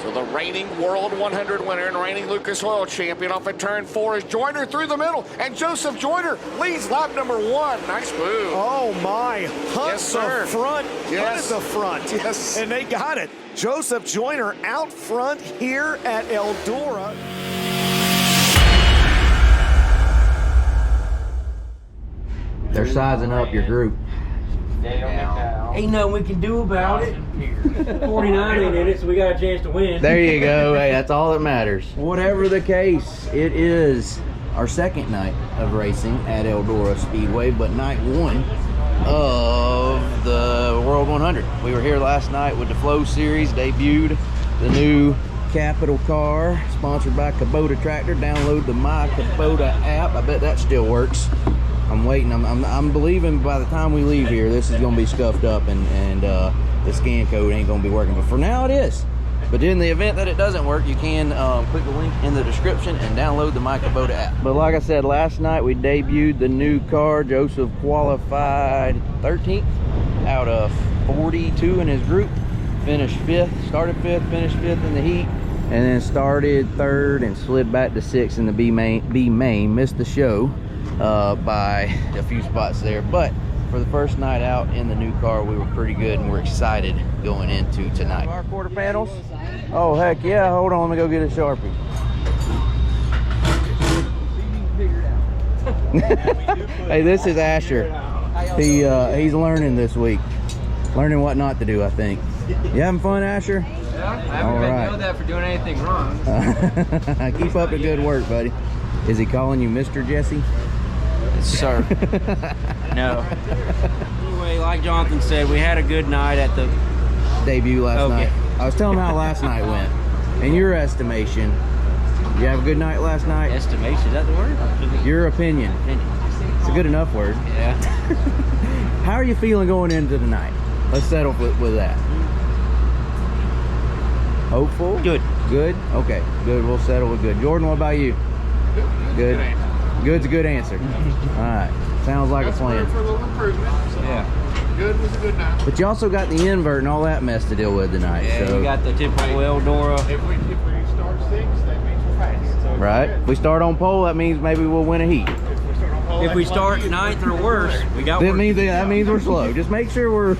So the reigning World 100 winner and reigning Lucas Oil champion off at turn 4 is Joyner through the middle, and Joseph Joyner leads lap number 1. Nice move. Oh my, Hunt's the front, Yes. Hunt is the front. Yes. And they got it. Joseph Joyner out front here at Eldora. They're sizing up your group. Ain't nothing we can do about it. 49 ain't in it, so we got a chance to win. There you go. Hey, that's all that matters. Whatever the case, it is our second night of racing at Eldora Speedway, but night 1 of the World 100. We were here last night with the Flow Series, debuted the new Capital car, sponsored by Kubota Tractor. Download the My Kubota app. I bet that still works. I'm waiting. I'm believing by the time we leave here, this is going to be scuffed up and the scan code ain't going to be working. But for now, it is. But in the event that it doesn't work, you can click the link in the description and download the My Kubota app. But like I said, last night we debuted the new car. Joseph qualified 13th out of 42 in his group. Finished 5th, started 5th, finished 5th in the heat, and then started 3rd and slid back to 6th in the B main. Missed the show by a few spots there, but for the first night out in the new car, we were pretty good and we're excited going into tonight. Our quarter panels? Oh heck yeah, hold on, let me go get a Sharpie. Hey, this is Asher. He's learning this week. Learning what not to do, I think. You having fun, Asher? Yeah, I haven't been yelled at for doing anything wrong. Keep up the good work, buddy. Is he calling you Mr. Jesse? Sir. No. Anyway, like Jonathan said, we had a good night at the debut last night. I was telling him how last night went. In your estimation, you have a good night last night? Estimation, is that the word? Your opinion. It's a good enough word. Yeah. How are you feeling going into the night? Let's settle with that. Hopeful? Good. Good? Okay, good. We'll settle with good. Jordan, what about you? Good. Good's a good answer. All right. Sounds like a plan. For a little improvement. So Yeah. Good was a good night. But you also got the invert and all that mess to deal with tonight. Yeah, so. you got the typical Eldora. If we start 6, that means we're fast. So Right. If we start on pole, that means maybe we'll win a heat. If we start 9th or worse, we got That means we're slow. Just make sure we're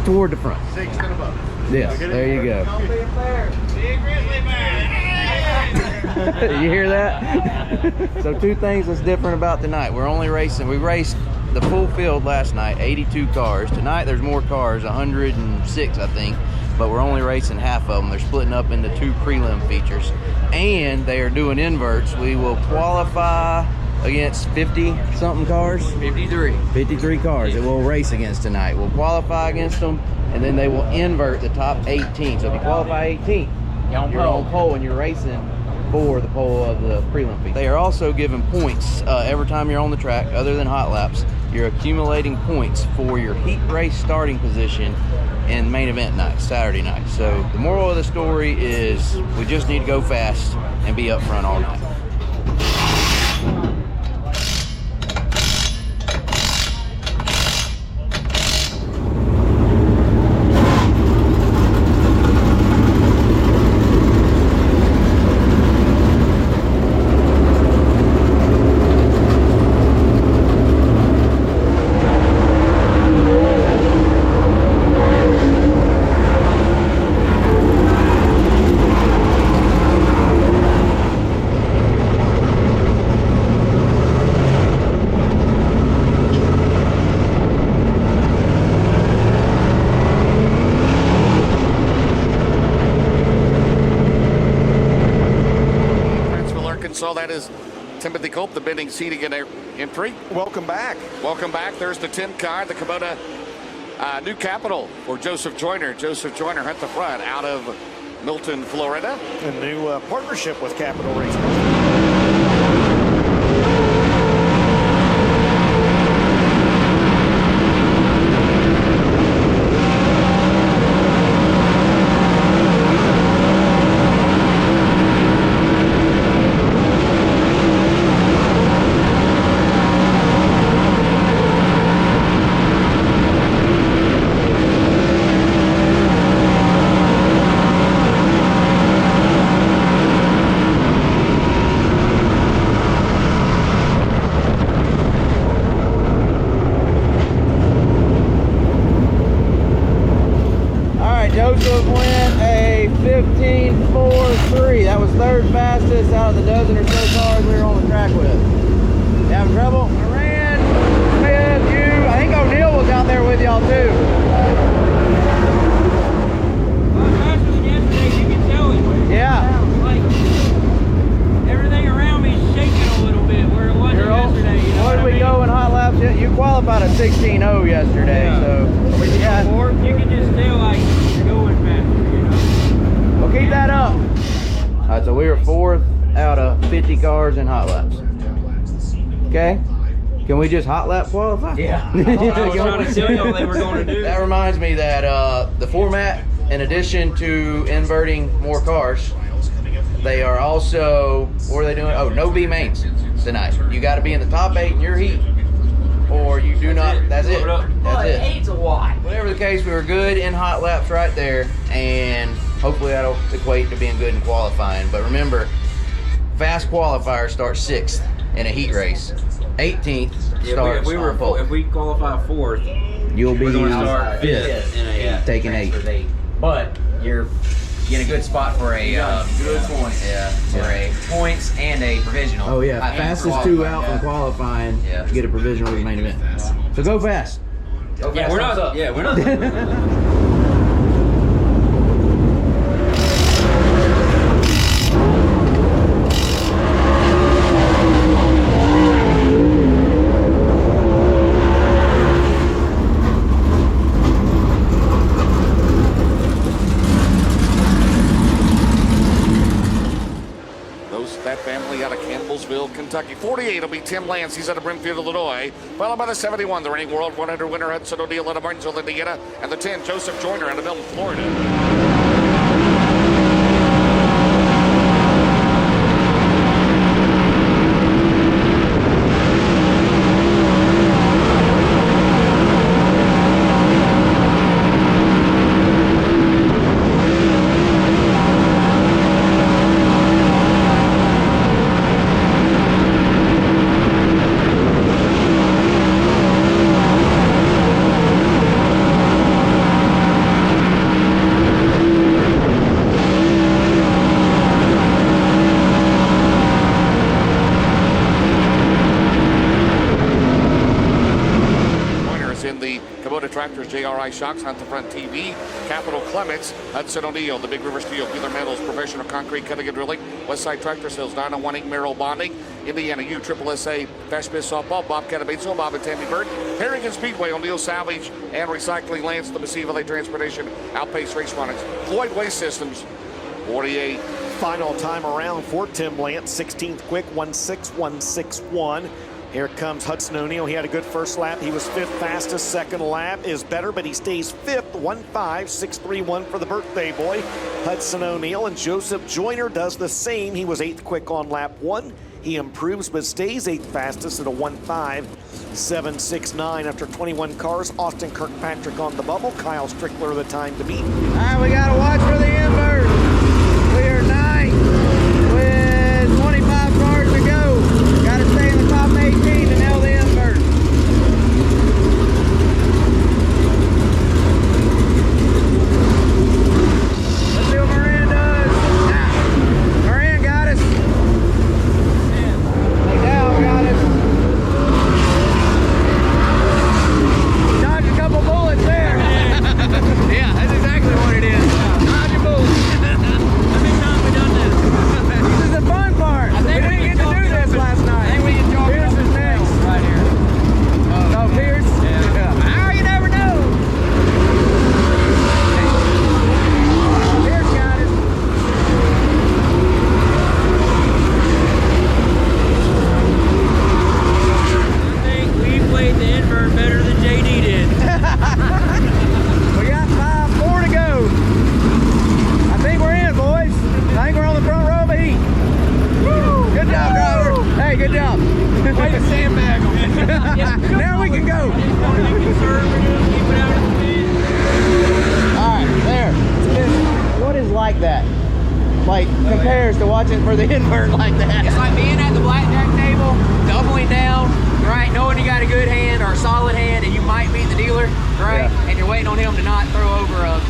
toward the front. 6th and above. Yes, there you go. Don't be fair. Big Grizzly man. You hear that? So 2 things that's different about tonight. We're only racing, we raced the full field last night, 82 cars. Tonight there's more cars, 106 I think, but we're only racing half of them. They're splitting up into 2 prelim features. And they are doing inverts. We will qualify against 50-something cars? 53. 53 cars that we'll race against tonight. We'll qualify against them, and then they will invert the top 18. So if you qualify 18th, you're on pole and you're racing for the pole of the prelim feature. They are also giving points every time you're on the track, other than hot laps. You're accumulating points for your heat race starting position in main event night, Saturday night. So the moral of the story is we just need to go fast and be up front all night. So that is Timothy Cope, the bending seating entry. Welcome back. Welcome back. There's the 10 car, the Kubota new capital for Joseph Joyner. Joseph Joyner at the front out of Milton, Florida. A new partnership with Capital Race Products. went a 15.43. That was third fastest out of the dozen or so cars we were on the track with. You having trouble? I ran with you. I think O'Neill was out there with y'all too. Faster than yesterday, you can tell it. Yeah. Like, everything around me is shaking a little bit where it wasn't yesterday. You know What did we go in hot laps? You qualified a 16.0 yesterday, so yeah. You can just tell like you're going faster, you know. Well, keep that up. All right, so we were 4th out of 50 cars in hot laps. Okay. Can we just hot lap qualify? Yeah. I was trying to tell y'all they were going to do That reminds me that the format, in addition to inverting more cars, they are also, what are they doing? Oh, no B mains tonight. You got to be in the top 8 in your heat, or you do not. That's it. That's it. 8's a lot. Whatever the case, we were good in hot laps right there, and hopefully that'll equate to being good in qualifying. But remember, fast qualifier starts 6th in a heat race. 18th starts on pole. If we qualify 4th, You'll be we're going to start 5th in a taking 8. But you're in a good spot for a good points. yeah, for a points and a provisional. Oh yeah, And fastest for 2 out qualifying, from qualifying. Yeah. Get a provisional with the main event. So go fast. yeah. Yeah, we're thumbs not. up. Yeah, we're not. That family out of Campbellsville, Kentucky. 48 will be Tim Lance. He's out of Brimfield, Illinois. Followed by the 71, the reigning World 100 winner, Hudson O'Neill out of Martinsville, Indiana. And the 10, Joseph Joyner out of Milton, Florida. Tractors, JRI Shocks, Hunt the Front TV, Capital Clements, Hudson O'Neill, the Big River Steel, Wheeler Metals, Professional Concrete, Cutting and Drilling, Westside Tractor Sales, 901 Merrill Bonding, Indiana U, SSSA, Fast Miss Softball, Bobcat of Batesville, Bob and Tammy Bird, Harrington Speedway, O'Neill Salvage and Recycling, Lance, the Massive LA Transportation, Outpace Race Products, Floyd Waste Systems, 48. Final time around for Tim Lance, 16th quick, 16161. Here comes Hudson O'Neill. He had a good first lap. He was 5th fastest. Second lap is better, but he stays 5th, 15631 for the birthday boy, Hudson O'Neill. And Joseph Joyner does the same. He was 8th quick on lap 1. He improves, but stays 8th fastest at a 15769 after 21 cars. Austin Kirkpatrick on the bubble. Kyle Strickler the time to beat. All right, we got to watch for the invert. We are 9th with 25 cars to go. Got to stay in the top 18 to nail the invert. Let's see what Moran does. Moran got us. McDowell got us. Dodged a couple bullets there. Yeah, that's exactly what it is. Dodge a bullet. How many times we done this? This is the fun part. We didn't get to do this last night. Pierce is next. Right here. Oh, Pierce? Yeah. Oh, you never know. Pierce got it. I think we played the invert better than JD did. We got 4 to go. I think we're in, boys. I think we're on the front row of the heat. Woo! Good job, driver. Hey, good job. Way to sandbag them. Now we can go. All right, there. What is like that? Like, compares to watching for the invert like that. It's like being at the blackjack table, doubling down, right? Knowing you got a good hand or a solid hand, and you might beat the dealer, right? Yeah. And you're waiting on him to not throw over a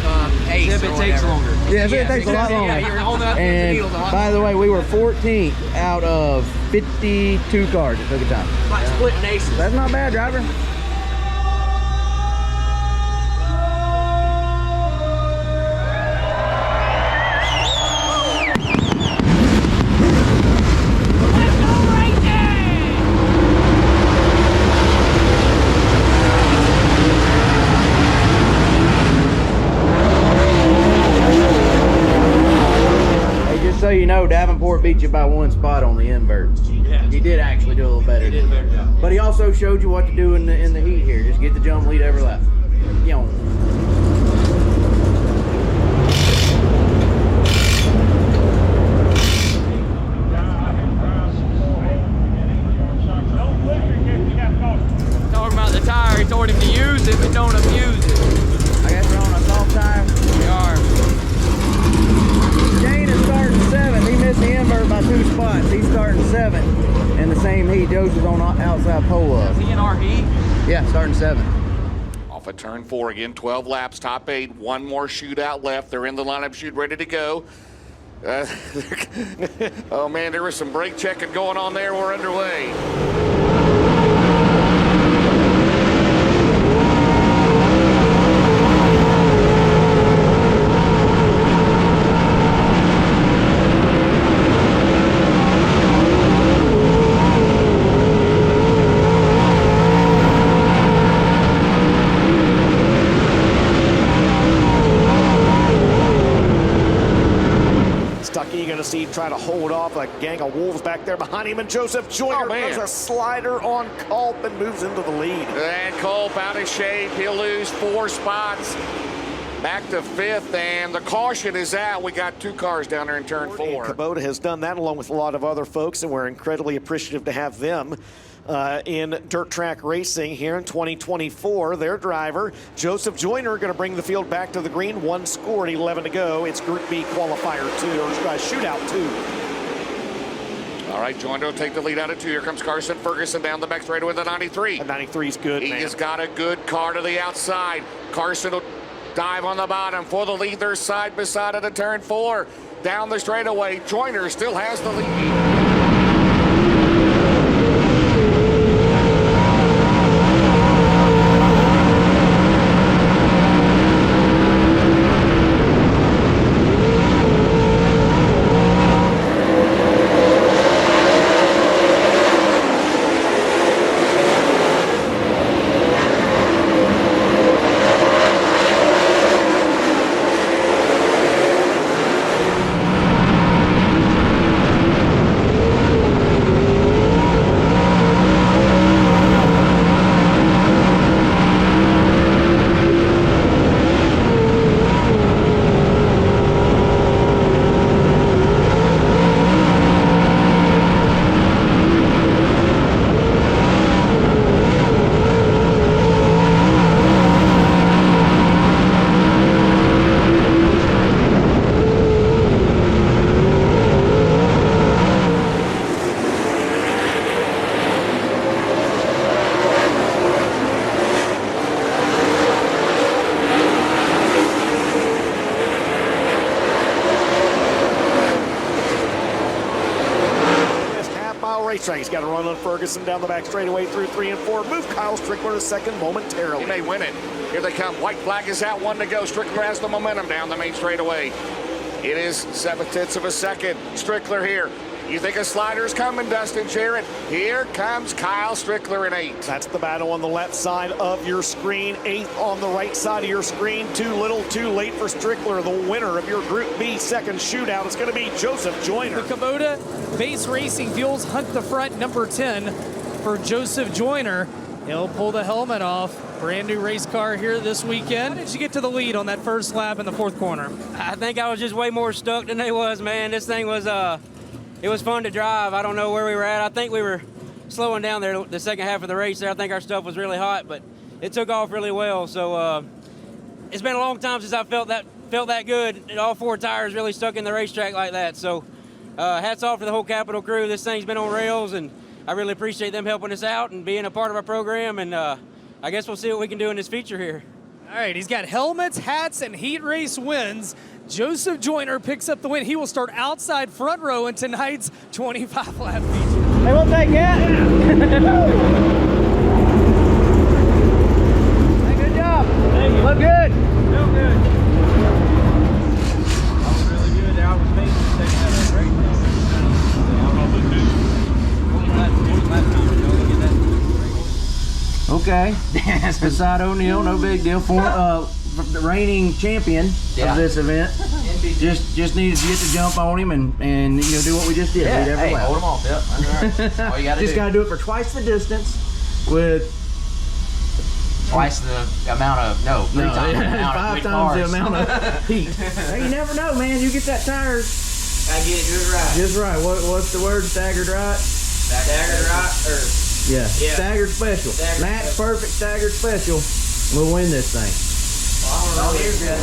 ace. If it takes longer. Yeah, so it takes a lot longer. Yeah, you're holding up the And needles a lot by the way, we were 14th out of 52 cars. It took a time. like splitting aces. That's not bad, driver. So you know, Davenport beat you by 1 spot on the invert. Yeah. He did actually do a little better. He did a better job. But he also showed you what to do in the heat here. Just get the jump lead every lap. You know. Talking about the tire, he told him to use it, but don't abuse it. I guess we're on a soft tire. We are. Jane is starting 7th. He missed the invert by 2 spots. He's starting 7th in the same heat Joseph's on outside pole of. Is he in our heat? Yeah, starting 7th. Off at turn 4 again, 12 laps, top 8, 1 more shootout left. They're in the lineup chute, ready to go. Oh man, there was some brake checking going on there. We're underway. Stuckey, going to see try to hold off a gang of wolves back there behind him, and Joseph Joyner does a slider on Culp and moves into the lead. And Culp out of shape. He'll lose 4 spots. Back to 5th, and the caution is out. We got 2 cars down there in turn 4. Kubota has done that along with a lot of other folks, and we're incredibly appreciative to have them in dirt track racing here in 2024. Their driver, Joseph Joyner, going to bring the field back to the green. 1 scored, 11 to go. It's Group B qualifier 2, or shootout 2. All right, Joyner will take the lead out of 2. Here comes Carson Ferguson down the back straight with the 93. The 93 is good, He man. has got a good car to the outside. Carson will dive on the bottom for the lead. They're side by side at the turn 4. Down the straightaway, Joyner still has the lead. Racetrack. He's got to run on Ferguson down the back straightaway through 3 and 4. Move Kyle Strickler to second momentarily. He may win it. Here they come. White flag is out, 1 to go. Strickler has the momentum down the main straightaway. It is 7/10 of a second. Strickler here. You think a slider's coming, Dustin Jarrett? Here comes Kyle Strickler in 8. That's the battle on the left side of your screen. 8th on the right side of your screen. Too little, too late for Strickler. The winner of your Group B second shootout is going to be Joseph Joyner. The Kubota Base Racing Fuels Hunt the Front number 10 for Joseph Joyner. He'll pull the helmet off. Brand new race car here this weekend. How did you get to the lead on that first lap in the 4th corner? I think I was just way more stuck than they was, man. This thing was, it was fun to drive. I don't know where we were at. I think we were slowing down there the second half of the race there. I think our stuff was really hot, but it took off really well. So it's been a long time since I felt that good. And all 4 tires really stuck in the racetrack like that. So hats off to the whole Capital crew. This thing's been on rails, and I really appreciate them helping us out and being a part of our program. And I guess we'll see what we can do in this feature here. All right, he's got helmets, hats, and heat race wins. Joseph Joyner picks up the win. He will start outside front row in tonight's 25-lap feature. Hey, we'll take it. Hey, good job. Thank you. Look good. Real good. I was really good. I was making the second half of the race. Okay, that's beside O'Neal, no big deal. The reigning champion of this event. Just needed to get the jump on him and do what we just did. Yeah, hey, hold him off. Yep, that's right. All you gotta just do. gotta do it for twice the distance with Twice the amount of, three times the amount of 5 good times cars. the amount of heat. Hey, you never know, man. You get that tire Gotta get it just right. just right. What's the word? Staggered right? Staggered right, or Yeah. Yeah. Staggered special. Staggered Match special. perfect staggered special. We'll win this thing. well, I don't know. Here's that.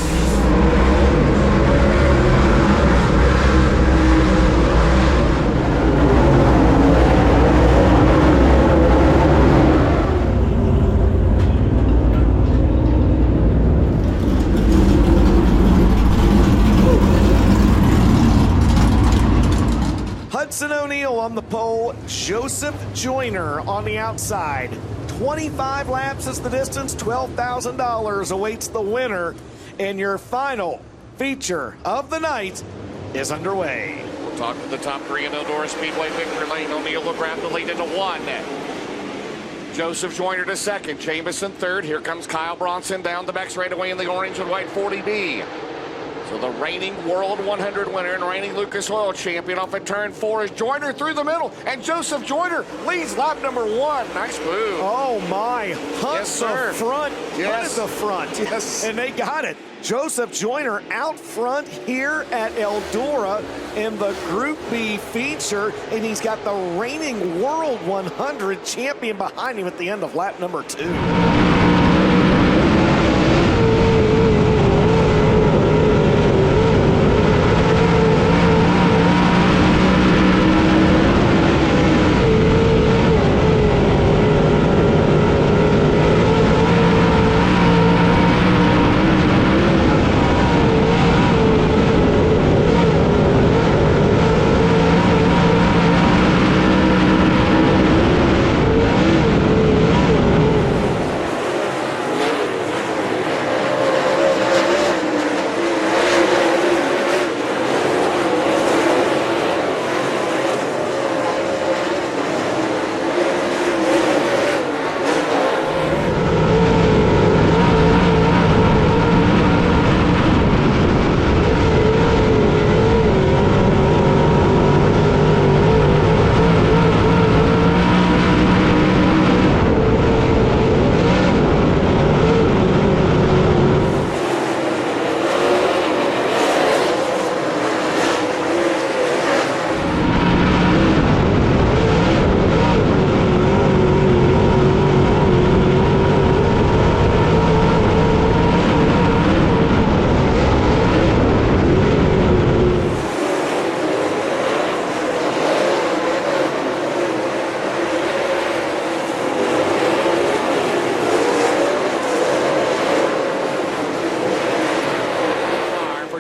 Hudson O'Neal on the pole, Joseph Joyner on the outside. 25 laps is the distance, $12,000 awaits the winner, and your final feature of the night is underway. We'll talk to the top three in Eldora Speedway victory lane. O'Neal will grab the lead into 1. Joseph Joyner to 2nd, Jamison 3rd. Here comes Kyle Bronson down the back straightaway in the orange and white 40B. So the reigning World 100 winner and reigning Lucas Oil champion off at turn 4 is Joyner through the middle, and Joseph Joyner leads lap number 1. Nice move. Oh my, Hunt Yes, sir. the front, Yes. Hunt the front. Yes. And they got it. Joseph Joyner out front here at Eldora in the Group B feature, and he's got the reigning World 100 champion behind him at the end of lap number 2.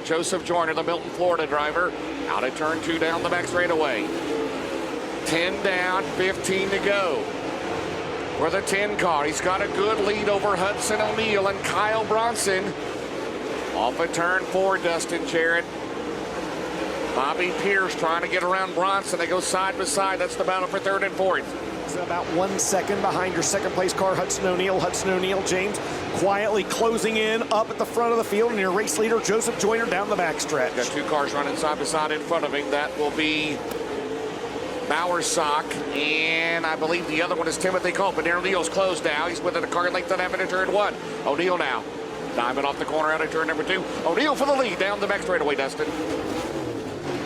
Joseph Joyner, the Milton, Florida driver, out at turn 2 down the back straightaway. 10 down, 15 to go. For the 10 car, he's got a good lead over Hudson O'Neal and Kyle Bronson. Off at turn 4, Dustin Jarrett. Bobby Pierce trying to get around Bronson. They go side by side. That's the battle for 3rd and 4th. About 1 second behind your second place car, Hudson O'Neal. Hudson O'Neal, James, quietly closing in up at the front of the field, and your race leader, Joseph Joyner, down the backstretch. Got 2 cars running side by side in front of him. That will be Bowersock, and I believe the other one is Timothy Culp. And O'Neal's closed now. He's within a car length and having a turn 1. O'Neal now diving off the corner out of turn number 2. O'Neal for the lead down the back straightaway, Dustin.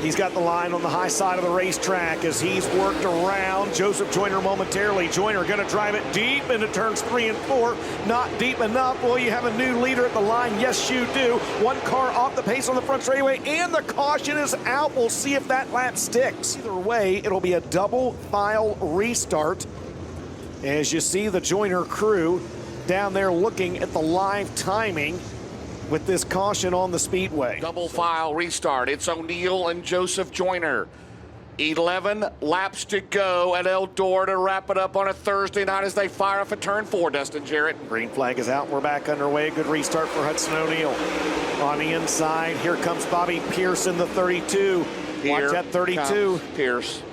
He's got the line on the high side of the racetrack as he's worked around Joseph Joyner momentarily. Joyner going to drive it deep into turns 3 and 4. Not deep enough. Well, you have a new leader at the line. Yes, you do. One car off the pace on the front straightaway, and the caution is out. We'll see if that lap sticks. Either way, it'll be a double file restart as you see the Joyner crew down there looking at the live timing with this caution on the speedway. Double file restart. It's O'Neill and Joseph Joyner. 11 laps to go at Eldora to wrap it up on a Thursday night as they fire off at turn 4, Dustin Jarrett. Green flag is out. We're back underway. Good restart for Hudson O'Neill. On the inside, here comes Bobby Pierce in the 32. Watch that 32. Pierce.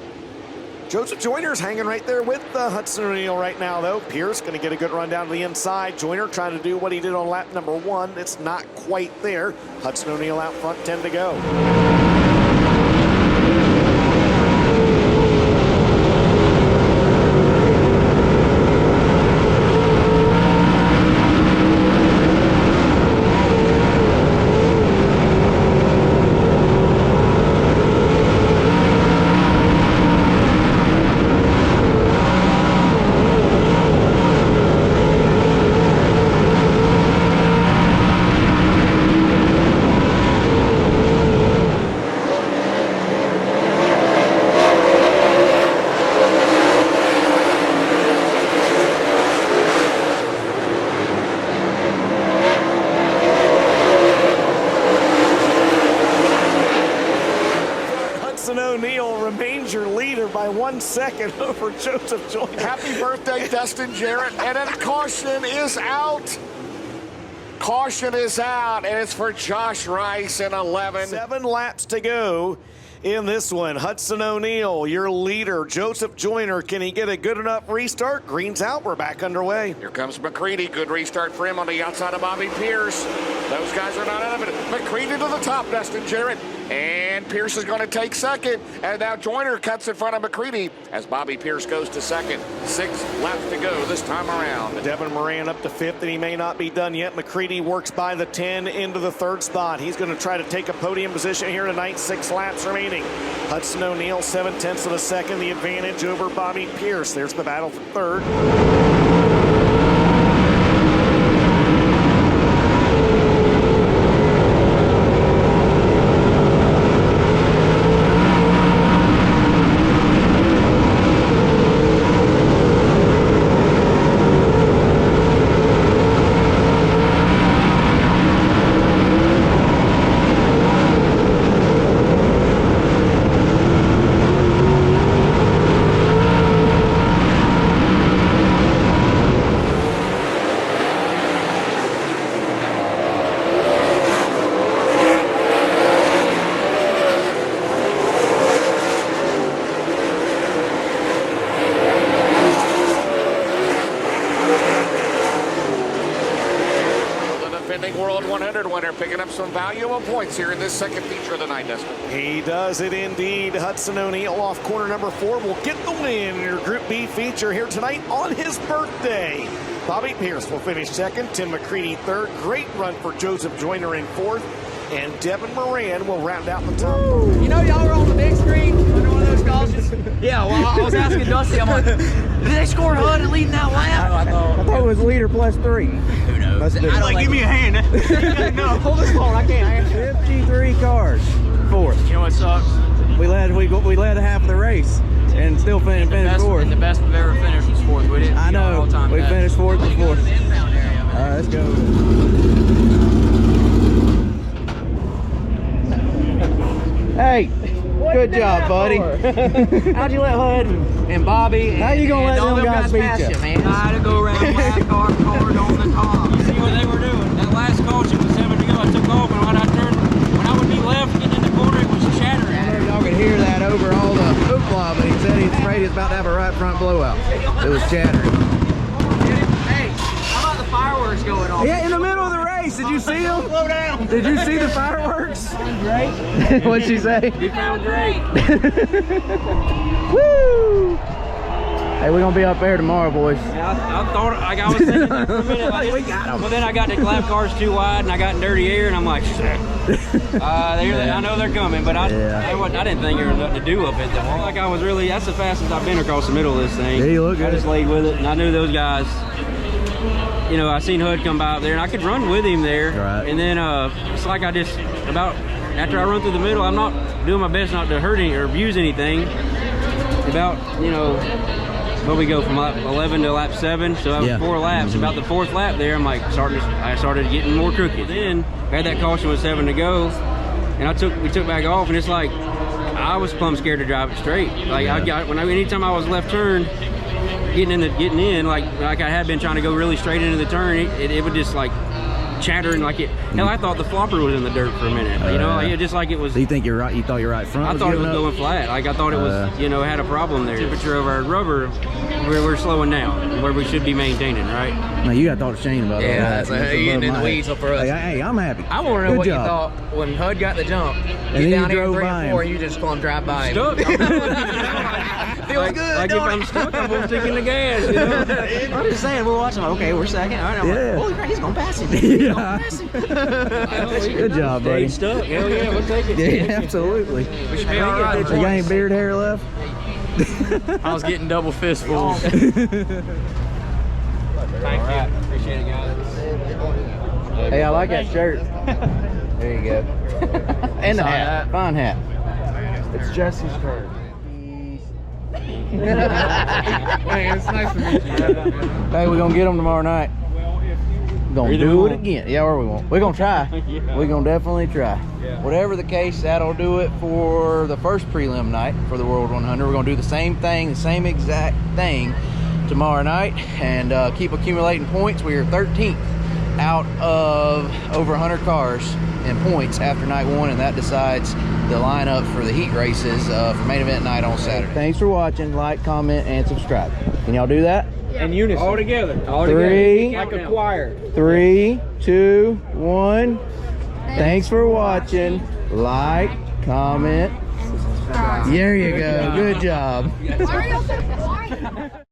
Joseph Joyner's hanging right there with Hudson O'Neill right now, though. Pierce going to get a good run down to the inside. Joyner trying to do what he did on lap number 1. It's not quite there. Hudson O'Neill out front, 10 to go. O'Neill remains your leader by 1 second over Joseph Joyner. Happy birthday, Dustin Jarrett. And then caution is out. Caution is out, and it's for Josh Rice in 11. 7 laps to go in this one. Hudson O'Neill, your leader. Joseph Joyner, can he get a good enough restart? Green's out, we're back underway. Here comes McCready. Good restart for him on the outside of Bobby Pierce. Those guys are not out of it. McCready to the top, Dustin Jarrett. And Pierce is going to take second. And now Joyner cuts in front of McCready as Bobby Pierce goes to second. 6 laps to go this time around. Devin Moran up to 5th, and he may not be done yet. McCready works by the 10 into the 3rd spot. He's going to try to take a podium position here tonight. 6 laps remaining. Hudson O'Neill, 7/10 of a second, the advantage over Bobby Pierce. There's the battle for 3rd. World 100 winner, picking up some valuable points here in this second feature of the night, Dustin. He does it indeed. Hudson O'Neill off corner number 4 will get the win in your Group B feature here tonight on his birthday. Bobby Pierce will finish 2nd, Tim McCready 3rd. Great run for Joseph Joyner in 4th, and Devin Moran will round out the top. You know, y'all were on the big screen under one of those cautions. Yeah, well, I was asking Dusty, I'm like, did they score HUD and leading that lap? I thought it was leader plus 3. Who knows? I don't like, give me a hand. No, hold this phone. I can't. 53 cars, 4th. You know what sucks? We led half of the race and still finished 4th. And the best we've ever finished was 4th. We didn't. I know. We finished 4th before. All right, let's go. Hey, good job, buddy. How'd you let HUD and Bobby How you gonna let them guys beat pass you? Man? I had to go around lap car card on the top. You see what they were doing? That last caution was 7 to go. I took off, and when I would be left getting in the corner, it was chattering. Y'all could hear that over all the hoopla, but he said he's afraid he's about to have a right front blowout. It was chattering. Hey, how about the fireworks going on? Yeah, in the middle of the race, did you see them? Slow down. Did you see the fireworks? What'd she say? We found Drake. Woo! Hey, we're gonna be up there tomorrow, boys. I thought, like, I was thinking there for a minute, like, we got them. Well, then I got the lap cars too wide, and I got in dirty air, and I'm like, shit. I know they're coming, but I didn't think there was nothing to do up it. Like, I was really, that's the fastest I've been across the middle of this thing. Yeah, you look good. I just laid with it, and I knew those guys. You know, I seen Hud come by up there, and I could run with him there. Right. And then it's like I just after I run through the middle, I'm not doing my best not to hurt any or abuse anything. About, you know, well, we go from lap 11 to lap 7, so that was 4 laps. About the 4th lap there, I'm like I started getting more crooked. Then I had that caution with 7 to go, and we took back off, and it's like I was plumb scared to drive it straight. Like anytime I was left turn, getting in, like I had been trying to go really straight into the turn, it would just like chattering like it. Hell, I thought the flopper was in the dirt for a minute. You know, like, just like it was. So you think you're right? You thought you're right front? I thought it was going flat. Like I thought it was, you know, had a problem there. Temperature of our rubber, we're slowing down where we should be maintaining, right? No, you got to talk to Shane about that. Yeah, so you're in the weeds for us. Hey, I'm happy. I want to know what you thought when Hud got the jump. And He's then down you here in drove 3 by and 4, him. and you just going to drive by him. Stuck. Feels good, Like if don't I'm it? stuck, I'm gonna stick in the gas. You know? I'm just saying, we're watching. Okay, we're second. All right, I'm Yeah. like, holy crap, he's going to pass him. Yeah. Good job, buddy. Stay stuck. Hell yeah, we'll take it. Yeah, absolutely. We should be all right. You got any beard hair left? I was getting double fistfuls. Thank you. Appreciate it, guys. Hey, I like that shirt. There you go. And the hat. Fine hat. It's Jesse's card. Hey, it's nice to meet you. Hey, we're gonna get them tomorrow night. We're gonna do it again. Yeah, or we won't. We're gonna try. We're gonna definitely try. Whatever the case, that'll do it for the first prelim night for the World 100. We're gonna do the same thing, the same exact thing tomorrow night, and keep accumulating points. We are 13th out of over 100 cars in points after night 1, and that decides the lineup for the heat races for main event night on Saturday. Thanks for watching. Like, comment, and subscribe. Can y'all do that? And unison. All together. All Three. together. Like a choir. 3, 2, 1. Thanks for watching. Like, comment. There you go. Good job. Mario said